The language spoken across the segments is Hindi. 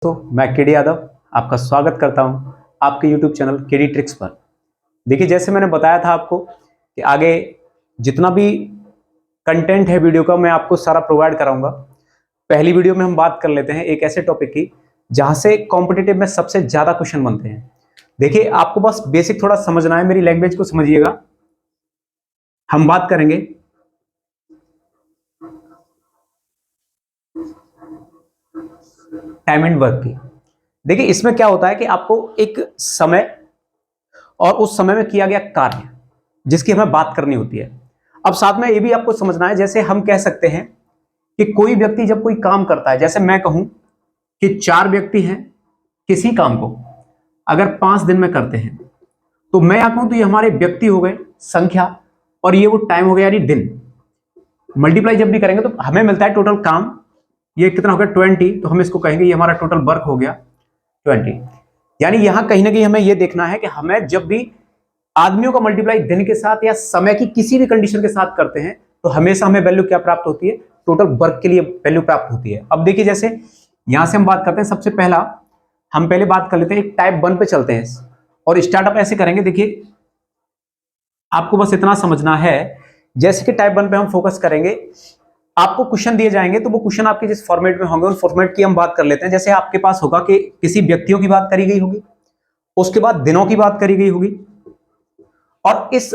तो मैं केडी यादव आपका स्वागत करता हूं आपके YouTube चैनल केडी ट्रिक्स पर। देखिए, जैसे मैंने बताया था आपको कि आगे जितना भी कंटेंट है वीडियो का मैं आपको सारा प्रोवाइड कराऊंगा। पहली वीडियो में हम बात कर लेते हैं एक ऐसे टॉपिक की जहां से कॉम्पिटिटिव में सबसे ज्यादा क्वेश्चन बनते हैं। देखिए, आपको बस बेसिक थोड़ा समझना है, मेरी लैंग्वेज को समझिएगा। हम बात करेंगे टाइम एंड वर्क की। देखिए, इसमें क्या होता है कि आपको एक समय और उस समय में किया गया कार्य जिसकी हमें बात करनी होती है। अब साथ में ये भी आपको समझना है, जैसे हम कह सकते हैं कि कोई व्यक्ति जब कोई काम करता है, जैसे मैं कहूं कि 4 व्यक्ति हैं किसी काम को अगर 5 दिन में करते हैं, तो मैं यहां कहूं तो ये हमारे व्यक्ति हो गए संख्या, और ये वो टाइम हो गया यानी दिन। मल्टीप्लाई जब भी करेंगे तो हमें मिलता है टोटल काम, ये कितना हो गया 20, तो हम इसको कहेंगे ये हमारा टोटल वर्क हो गया 20। यानी यहां कहीं ना कहीं हमें यह देखना है कि हमें जब भी आदमियों का मल्टीप्लाई दिन के साथ या समय की किसी भी कंडीशन के साथ करते हैं तो हमेशा हमें वैल्यू क्या प्राप्त होती है, टोटल वर्क के लिए वैल्यू प्राप्त होती है। अब देखिए, जैसे यहां से हम बात करते हैं, सबसे पहला हम पहले बात कर लेते हैं, एक टाइप 1 पे चलते हैं और स्टार्टअप ऐसे करेंगे। देखिए, आपको बस इतना समझना है, जैसे कि टाइप 1 पे हम फोकस करेंगे, आपको क्वेश्चन दिए जाएंगे तो वो क्वेश्चन आपके जिस फॉर्मेट में होंगे उन फॉर्मेट की हम बात कर लेते हैं। जैसे आपके पास होगा कि किसी व्यक्तियों की बात करी गई होगी, उसके बाद दिनों की बात करी गई होगी, और इस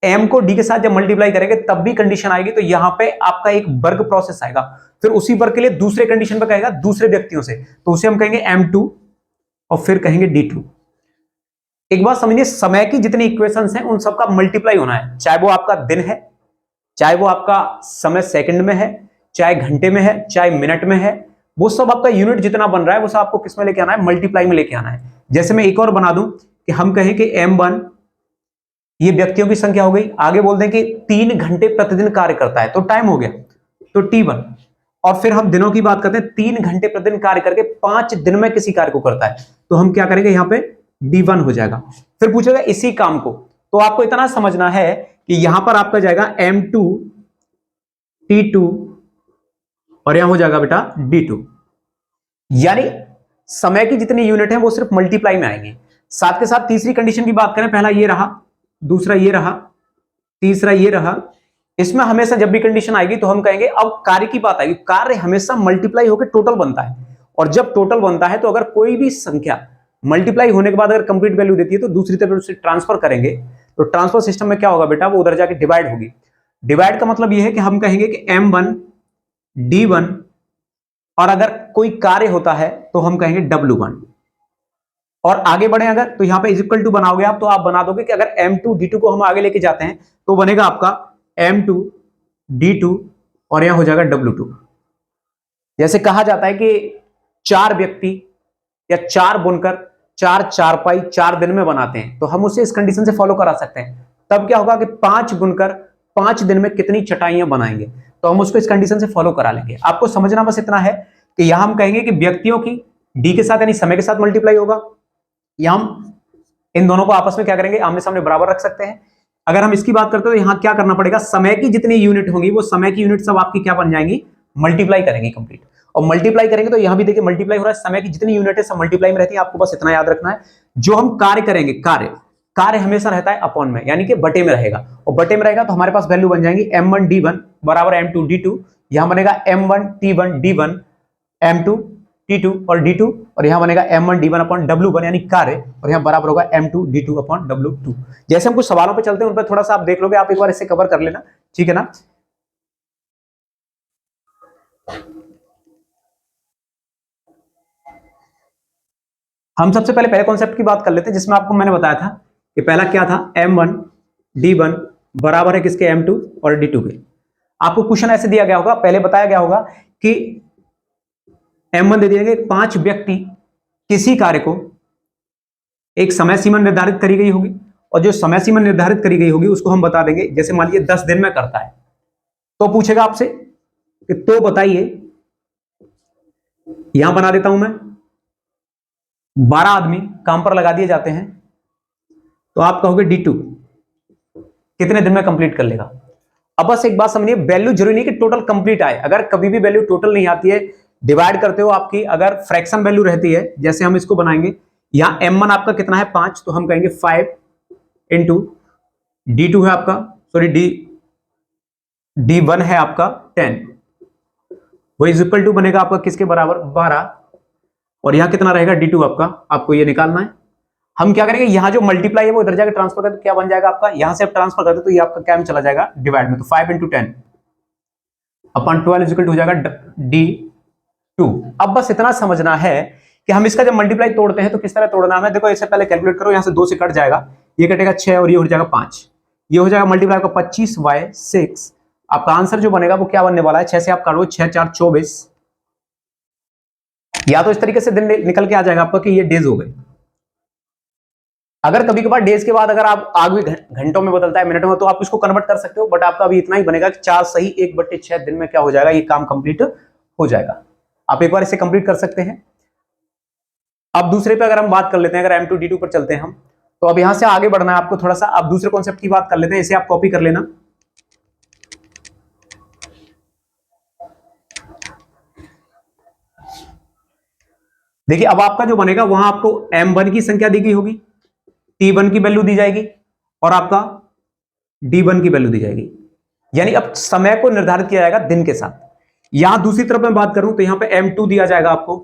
m को d के साथ जब मल्टीप्लाई करेंगे तब भी कंडीशन आएगी, तो यहां पे आपका एक वर्ग प्रोसेस आएगा। फिर उसी वर्ग के लिए दूसरे कंडीशन पे कहेगा दूसरे व्यक्तियों से, तो उसे हम कहेंगे m2 और फिर कहेंगे d2। एक बात समझिए, समय की जितनी इक्वेशंस हैं उन सबका मल्टीप्लाई होना है, चाहे वो आपका दिन है, चाहे वो आपका समय सेकंड में है, चाहे घंटे में है, चाहे मिनट में है, वो सब आपका यूनिट जितना बन रहा है वो सब आपको किस में लेके आना है, मल्टीप्लाई में लेके आना है। जैसे मैं एक और बना दूं कि हम कहें कि m1 ये व्यक्तियों की संख्या हो गई, आगे बोल दें कि 3 घंटे प्रतिदिन कार्य करता है तो टाइम हो गया, तो t1। और फिर हम दिनों की बात करते हैं, 3 घंटे प्रतिदिन कार्य करके 5 दिन में किसी कार्य को करता है, तो हम क्या करेंगे, यहां पे d1 हो जाएगा। फिर पूछेगा इसी काम को, तो आपको इतना समझना है कि यहां पर आपका जाएगा m2 t2 और यहां हो जाएगा बेटा d2। यानी समय की जितनी यूनिट है वो सिर्फ मल्टीप्लाई में आएंगे। साथ के साथ तीसरी कंडीशन की बात करें, पहला ये रहा, दूसरा ये रहा, तीसरा ये रहा। इसमें हमेशा जब भी कंडीशन आएगी तो हम कहेंगे, अब कार्य की बात आएगी, कार्य हमेशा मल्टीप्लाई होकर टोटल बनता है, और जब टोटल बनता है तो अगर कोई भी संख्या मल्टीप्लाई होने के बाद अगर कंप्लीट वैल्यू देती है तो दूसरी तरफ उसे ट्रांसफर करेंगे, तो ट्रांसफर सिस्टम में क्या होगा बेटा, वो उधर जाके डिवाइड होगी। डिवाइड का मतलब यह है कि हम कहेंगे कि m1 d1, और अगर कोई कार्य होता है तो हम कहेंगे w1। और आगे बढ़े अगर, तो यहां पे इज इक्वल टू बनाओगे आप, तो आप बना दोगे कि अगर m2 d2 को हम आगे लेके जाते हैं तो बनेगा आपका m2 d2 और यहां हो जाएगा w2। जैसे कहा जाता है कि 4 व्यक्ति या 4 बुनकर 4 चारपाई 4 दिन में बनाते हैं, तो हम उसे इस कंडीशन से फॉलो करा सकते हैं। तब क्या होगा कि 5 बुनकर 5 दिन में कितनी चटाइयां बनाएंगे, तो हम उसको इस कंडीशन से फॉलो करा लेंगे। आपको समझना बस इतना है कि यहां हम कहेंगे कि व्यक्तियों की डी के साथ यानी समय के साथ मल्टीप्लाई होगा, या हम इन दोनों को आपस में क्या करेंगे, आमने सामने बराबर रख सकते हैं। अगर हम इसकी बात करते हैं तो यहां क्या करना पड़ेगा, समय की जितनी यूनिट होंगी वो समय की यूनिट सब आपकी क्या बन जाएंगी, मल्टीप्लाई करेंगे कंप्लीट। और मल्टीप्लाई करेंगे तो यहां भी देखिए मल्टीप्लाई हो रहा है, समय की जितनी यूनिट है सब मल्टीप्लाई में रहती है। आपको बस इतना याद रखना है, जो हम कार्य करेंगे, कार्य कार्य हमेशा रहता है अपॉन में, यानी कि बटे में रहेगा, और बटे में रहेगा तो हमारे पास वैल्यू बन जाएंगी m1 d1 बराबर m2 d2। यहां बनेगा m1 t1 d1 m2 t2 और d2, और यहां बनेगा m1 d1 अपॉन w1 यानी कार्य, और यहां बराबर होगा m2 d2 अपॉन w2। जैसे हम कुछ सवालों पे चलते हैं उन पर थोड़ा सा आप देख लोगे, आप एक बार इसे कवर कर लेना, ठीक है ना। हम सबसे पहले पहले कॉन्सेप्ट की बात कर लेते हैं, जिसमें आपको मैंने बताया था कि पहला क्या था, m1 d1 बराबर है किसके, m2 और d2 के। आपको क्वेश्चन ऐसे दिया गया होगा, पहले बताया गया होगा कि m1 दे दिए 5 व्यक्ति किसी कार्य को एक समय सीमा निर्धारित करी गई होगी, और जो समय सीमा निर्धारित करी गई होगी उसको हम बता देंगे, जैसे मान लीजिए 10 दिन में करता है, तो पूछेगा आपसे कि तो बताइए, यहां बना देता हूं मैं, 12 आदमी काम पर लगा दिए जाते हैं, तो आप कहोगे d2 कितने दिन में कंप्लीट कर लेगा। अब बस एक बात समझिए, वैल्यू जरूरी नहीं कि टोटल कंप्लीट आए, अगर कभी भी वैल्यू टोटल नहीं आती है, डिवाइड करते हो आपकी अगर फ्रैक्शन वैल्यू रहती है, जैसे हम इसको बनाएंगे, यहां m1 आपका कितना है 5, तो हम कहेंगे 5 इंटू d2 है आपका, सॉरी d1 है आपका 10, वो इज इक्वल टू बनेगा आपका किसके बराबर 12, और यहां कितना रहेगा d2 आपका, आपको ये निकालना है। हम क्या करेंगे, यहां जो मल्टीप्लाई है वो इधर जाकर ट्रांसफर करते, क्या बन जाएगा आपका, यहां से आप ट्रांसफर करते तो ये आपका क्या में चला जाएगा डिवाइड में, तो 5 into 10 upon 12 is equal to हो जाएगा d2। अब बस इतना समझना है कि हम इसका जब मल्टीप्लाई तोड़ते हैं तो किस तरह तोड़ना है। देखो इससे पहले कैलकुलेट करो, यहां से 2 से कट जाएगा, ये कटेगा 6 और ये हो जाएगा 5, ये हो जाएगा मल्टीप्लाई का 25/6। आपका आंसर जो बनेगा वो क्या बनने वाला है, 6 से आप काटो, 6 4 24, या तो इस तरीके से दिन निकल के आ जाएगा आपका कि ये डेज हो गए। अगर कभी कभार डेज के बाद अगर आप आगे घंटों में बदलता है मिनटों में, तो आप इसको कन्वर्ट कर सकते हो, बट आपका अभी इतना ही बनेगा कि 4 सही 1/6 दिन में क्या हो जाएगा, ये काम कंप्लीट हो जाएगा। आप एक बार इसे कंप्लीट कर सकते हैं। अब दूसरे पे अगर हम बात कर लेते हैं, अगर M2 D2 पर चलते हैं हम, तो अब यहां से आगे बढ़ना है आपको थोड़ा सा। अब दूसरे कॉन्सेप्ट की बात कर लेते हैं, इसे आप कॉपी कर लेना। देखिए अब आपका जो बनेगा वहां आपको M1 की संख्या दी गई होगी, T1 की वैल्यू दी जाएगी और आपका D1 की वैल्यू दी जाएगी, यानी अब समय को निर्धारित किया जाएगा दिन के साथ। यहां दूसरी तरफ मैं बात करूं तो यहां पे M2 दिया जाएगा आपको,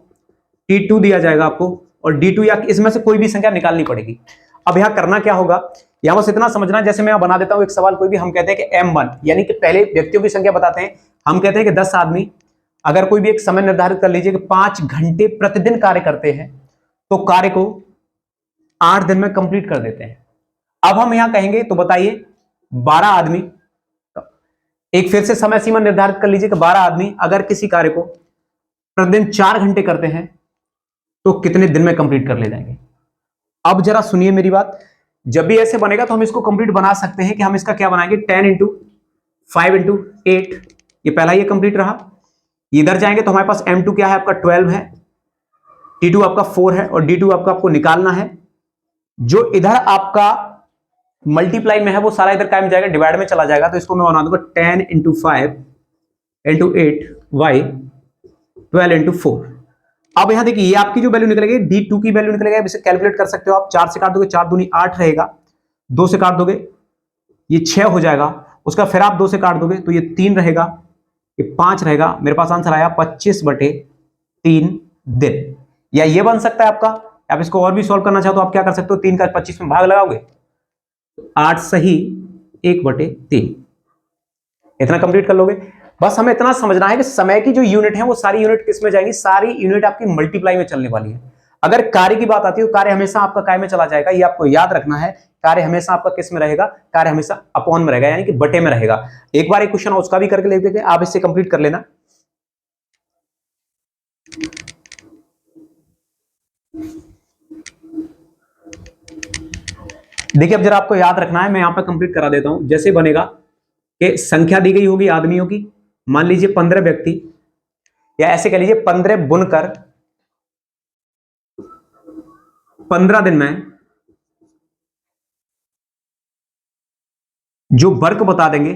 T2 दिया जाएगा आपको, और D2 या इसमें से कोई भी संख्या निकालनी पड़ेगी। अब यहां करना क्या होगा, यहां बस इतना समझना, जैसे मैं बना देता हूं एक सवाल कोई भी, हम कहते हैं कि M1 यानी कि पहले व्यक्तियों की संख्या बताते हैं, हम कहते हैं कि 10 आदमी अगर कोई भी एक समय निर्धारित कर लीजिए कि 5 घंटे प्रतिदिन कार्य करते हैं, तो कार्य को 8 दिन में कंप्लीट कर देते हैं। अब हम यहां कहेंगे तो बताइए 12 आदमी, एक फिर से समय सीमा निर्धारित कर लीजिए कि 12 आदमी अगर किसी कार्य को प्रतिदिन 4 घंटे करते हैं तो कितने दिन में कंप्लीट कर ले जाएंगे। अब जरा सुनिए मेरी बात, जब भी ऐसे बनेगा तो हम इसको कंप्लीट बना सकते हैं कि हम इसका क्या बनाएंगे, 10 इंटू 5 इंटू 8, ये पहला ये कंप्लीट रहा। इधर जाएंगे तो हमारे पास M2 क्या है आपका 12 है, T2 आपका 4 है, और D2 आपको निकालना है। जो इधर आपका मल्टीप्लाई में है वो सारा इधर कायम जाएगा, डिवाइड में चला जाएगा, तो इसको मैं बना दूंगा 10 इंटू 5 इंटू 8 y 12 इंटू 4। अब यहां देखिए ये आपकी जो वैल्यू निकलेगी D2 की वैल्यू निकलेगा, इसे कैलकुलेट कर सकते हो आप। 4 से काट दोगे 4 दूनी 8 रहेगा, 2 से काट दोगे ये 6 हो जाएगा, उसका फिर आप 2 से काट दोगे तो ये 3 रहेगा, ये 5 रहेगा। मेरे पास आंसर आया 25/3 दिन। या ये बन सकता है आपका, आप इसको और भी सॉल्व करना चाहो तो आप क्या कर सकते हो, 3 का 25 में भाग लगाओगे, 8 सही 1/3, इतना कंप्लीट कर लोगे। बस हमें इतना समझना है कि समय की जो यूनिट है वो सारी यूनिट किस में जाएंगी, सारी यूनिट आपकी मल्टीप्लाई में चलने वाली है। अगर कार्य की बात आती है तो कार्य हमेशा आपका काय में चला जाएगा, ये आपको याद रखना है। कार्य हमेशा आपका किस में रहेगा, कार्य हमेशा अपॉन में रहेगा, यानी कि बटे में रहेगा। एक बार एक क्वेश्चन उसका भी करके ले देते हैं, आप इससे कंप्लीट कर लेना। देखिए अब जरा आपको याद रखना है, मैं यहां पर कंप्लीट करा देता हूं। जैसे बनेगा कि संख्या दी गई होगी आदमियों की, मान लीजिए 15 व्यक्ति, या ऐसे कह लीजिए 15 बुनकर 15 दिन में जो वर्क बता देंगे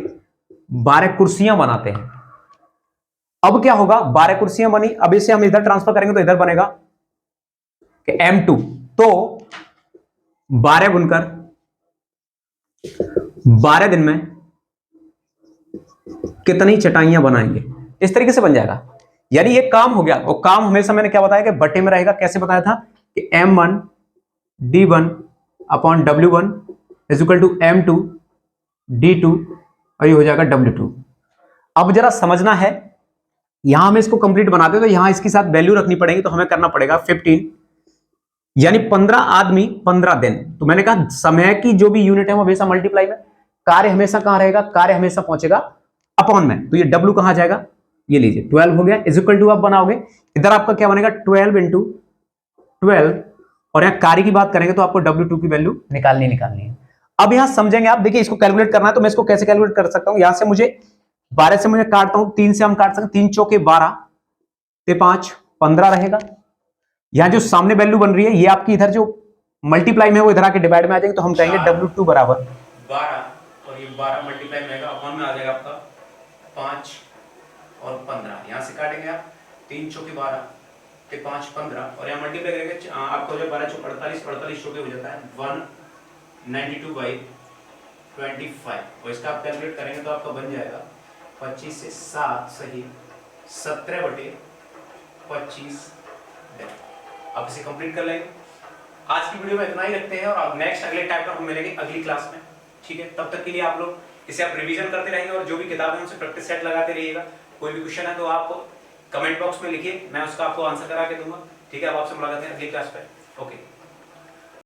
12 कुर्सियां बनाते हैं। अब क्या होगा, 12 कुर्सियां बनी, अब इसे हम इधर ट्रांसफर करेंगे तो इधर बनेगा कि M2, तो 12 बुनकर 12 दिन में कितनी चटाइयां बनाएंगे, इस तरीके से बन जाएगा। यानी ये काम हो गया, और काम हमेशा मैंने क्या बताया कि बटे में रहेगा। कैसे बताया था कि M1 D1 upon W1 is equal to M2 D2, और ये हो जाएगा W2। अब जरा समझना है, यहां हम इसको कंप्लीट बनाते हैं तो यहां इसके साथ वैल्यू रखनी पड़ेगी, तो हमें करना पड़ेगा 15, यानी 15 आदमी 15 दिन। तो मैंने कहा समय की जो भी यूनिट है वो हमेशा मल्टीप्लाई में, कार्य हमेशा कहां रहेगा, कार्य हमेशा पहुंचेगा अपॉन में, तो ये W कहां जाएगा, ये लीजिए 12 हो गया, इज इक्वल टू आप बनाओगे, इधर आपका क्या बनेगा 12 इंटू 12, और यहां कार्य की बात करेंगे तो आपको W2 की वैल्यू निकालनी है। अब यहां समझेंगे आप, देखिए इसको कैलकुलेट करना है तो मैं इसको कैसे कैलकुलेट कर सकता हूं, यहां से मुझे 12 से मुझे काटता हूं, 3 से हम काट सकते, 3 चौके 12 ते 5 15 रहेगा। यहां जो सामने वैल्यू बन रही है ये आपकी इधर जो मल्टीप्लाई में है वो इधर आके डिवाइड में आ जाएंगे, तो हम कहेंगे W2 बराबर 12, और ये 12 मल्टीप्लाई में आएगा अपॉन में आ जाएगा आपका 5 और 15, यहां से काटेंगे आप 3 चौके 12 के 5 15 और यहाँ मल्टीप्लाई करेंगे आपको जो 12 चौके 48 48 चौके हो जाता है 192/25 और इसका आप कैलकुलेट करेंगे तो आपका बन जाएगा 25 से 7 सही 17/25। आप इसे कंप्लीट कर लेंगे। आज की वीडियो में इतना ही रखते हैं और नेक्स्ट अगले टाइप पर हम मिलेंगे अगली क्लास में। ठीक है, तब तक के लिए आप लोग इसे आप रिवीजन करते रहेंगे और जो भी किताबें उनसे प्रैक्टिस सेट लगाते रहिएगा। कोई भी क्वेश्चन है तो आप कमेंट बॉक्स में लिखिए, मैं उसका आपको आंसर करा के दूंगा। ठीक है, अब आपसे मुलाकात है अगली क्लास पे। ओके।